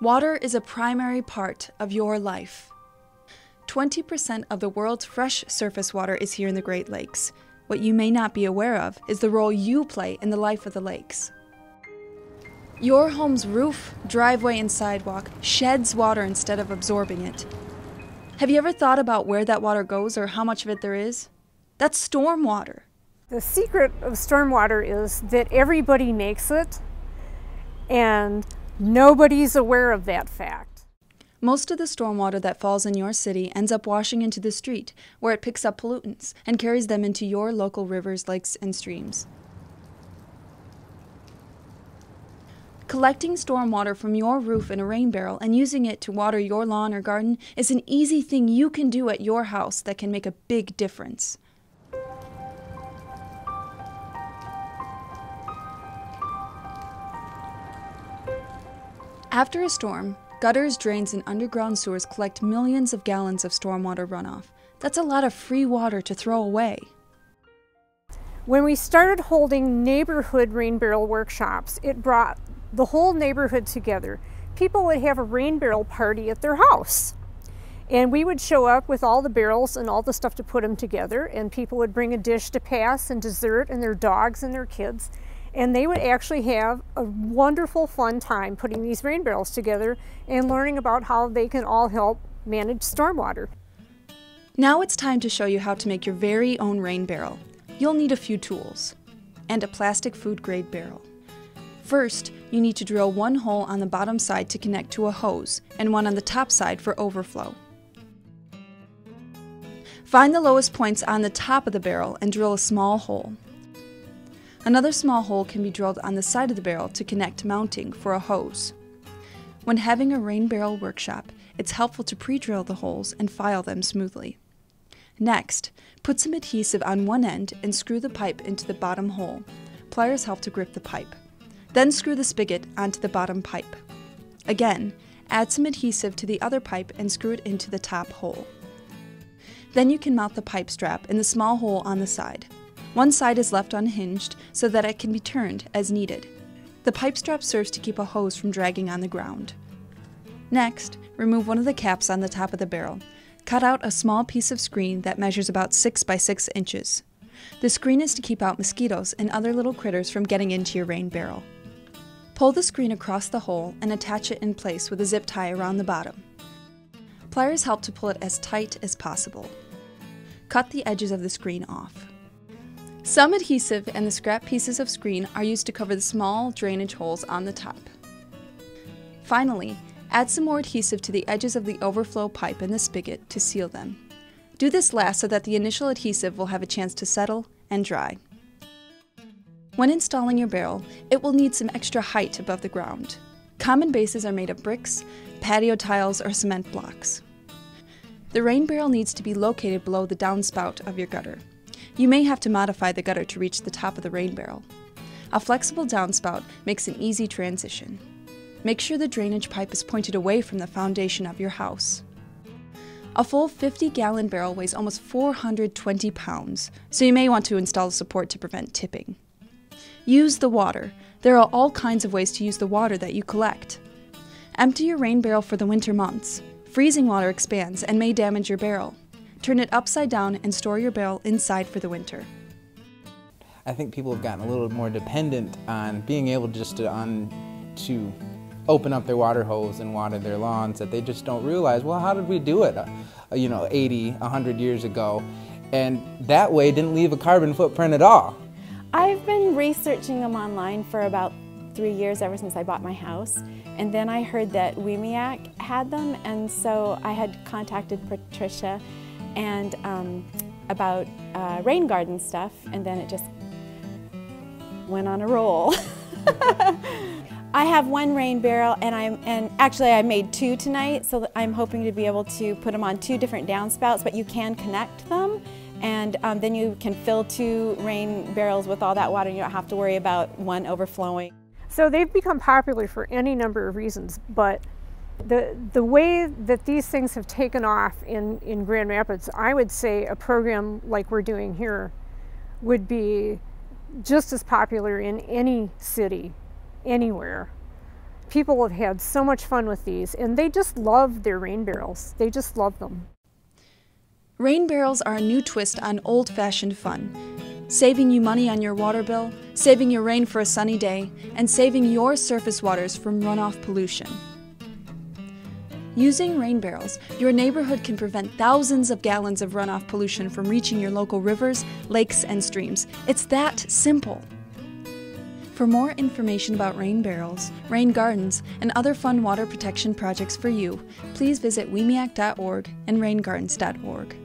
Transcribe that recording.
Water is a primary part of your life. 20% of the world's fresh surface water is here in the Great Lakes. What you may not be aware of is the role you play in the life of the lakes. Your home's roof, driveway, and sidewalk sheds water instead of absorbing it. Have you ever thought about where that water goes or how much of it there is? That's storm water. The secret of stormwater is that everybody makes it, and nobody's aware of that fact. Most of the stormwater that falls in your city ends up washing into the street, where it picks up pollutants and carries them into your local rivers, lakes, and streams. Collecting stormwater from your roof in a rain barrel and using it to water your lawn or garden is an easy thing you can do at your house that can make a big difference. After a storm, gutters, drains, and underground sewers collect millions of gallons of stormwater runoff. That's a lot of free water to throw away. When we started holding neighborhood rain barrel workshops, it brought the whole neighborhood together. People would have a rain barrel party at their house. And we would show up with all the barrels and all the stuff to put them together, and people would bring a dish to pass and dessert and their dogs and their kids. And they would actually have a wonderful, fun time putting these rain barrels together and learning about how they can all help manage stormwater. Now it's time to show you how to make your very own rain barrel. You'll need a few tools and a plastic food-grade barrel. First, you need to drill one hole on the bottom side to connect to a hose and one on the top side for overflow. Find the lowest points on the top of the barrel and drill a small hole. Another small hole can be drilled on the side of the barrel to connect mounting for a hose. When having a rain barrel workshop, it's helpful to pre-drill the holes and file them smoothly. Next, put some adhesive on one end and screw the pipe into the bottom hole. Pliers help to grip the pipe. Then screw the spigot onto the bottom pipe. Again, add some adhesive to the other pipe and screw it into the top hole. Then you can mount the pipe strap in the small hole on the side. One side is left unhinged so that it can be turned as needed. The pipe strap serves to keep a hose from dragging on the ground. Next, remove one of the caps on the top of the barrel. Cut out a small piece of screen that measures about 6 by 6 inches. The screen is to keep out mosquitoes and other little critters from getting into your rain barrel. Pull the screen across the hole and attach it in place with a zip tie around the bottom. Pliers help to pull it as tight as possible. Cut the edges of the screen off. Some adhesive and the scrap pieces of screen are used to cover the small drainage holes on the top. Finally, add some more adhesive to the edges of the overflow pipe and the spigot to seal them. Do this last so that the initial adhesive will have a chance to settle and dry. When installing your barrel, it will need some extra height above the ground. Common bases are made of bricks, patio tiles, or cement blocks. The rain barrel needs to be located below the downspout of your gutter. You may have to modify the gutter to reach the top of the rain barrel. A flexible downspout makes an easy transition. Make sure the drainage pipe is pointed away from the foundation of your house. A full 50-gallon barrel weighs almost 420 pounds, so you may want to install support to prevent tipping. Use the water. There are all kinds of ways to use the water that you collect. Empty your rain barrel for the winter months. Freezing water expands and may damage your barrel. Turn it upside down and store your barrel inside for the winter. I think people have gotten a little more dependent on being able just to open up their water hose and water their lawns, that they just don't realize, well, how did we do it 80, 100 years ago? And that way didn't leave a carbon footprint at all. I've been researching them online for about 3 years, ever since I bought my house. And then I heard that Wemiac had them, and so I had contacted Patricia and about rain garden stuff, and then it just went on a roll. I have one rain barrel, and actually I made 2 tonight, so I'm hoping to be able to put them on 2 different downspouts, but you can connect them, and then you can fill 2 rain barrels with all that water, and you don't have to worry about one overflowing. So they've become popular for any number of reasons, but the way that these things have taken off in Grand Rapids, I would say a program like we're doing here would be just as popular in any city, anywhere. People have had so much fun with these, and they just love their rain barrels. They just love them. Rain barrels are a new twist on old-fashioned fun, saving you money on your water bill, saving your rain for a sunny day, and saving your surface waters from runoff pollution. Using rain barrels, your neighborhood can prevent thousands of gallons of runoff pollution from reaching your local rivers, lakes, and streams. It's that simple. For more information about rain barrels, rain gardens, and other fun water protection projects for you, please visit wemiac.org and raingardens.org.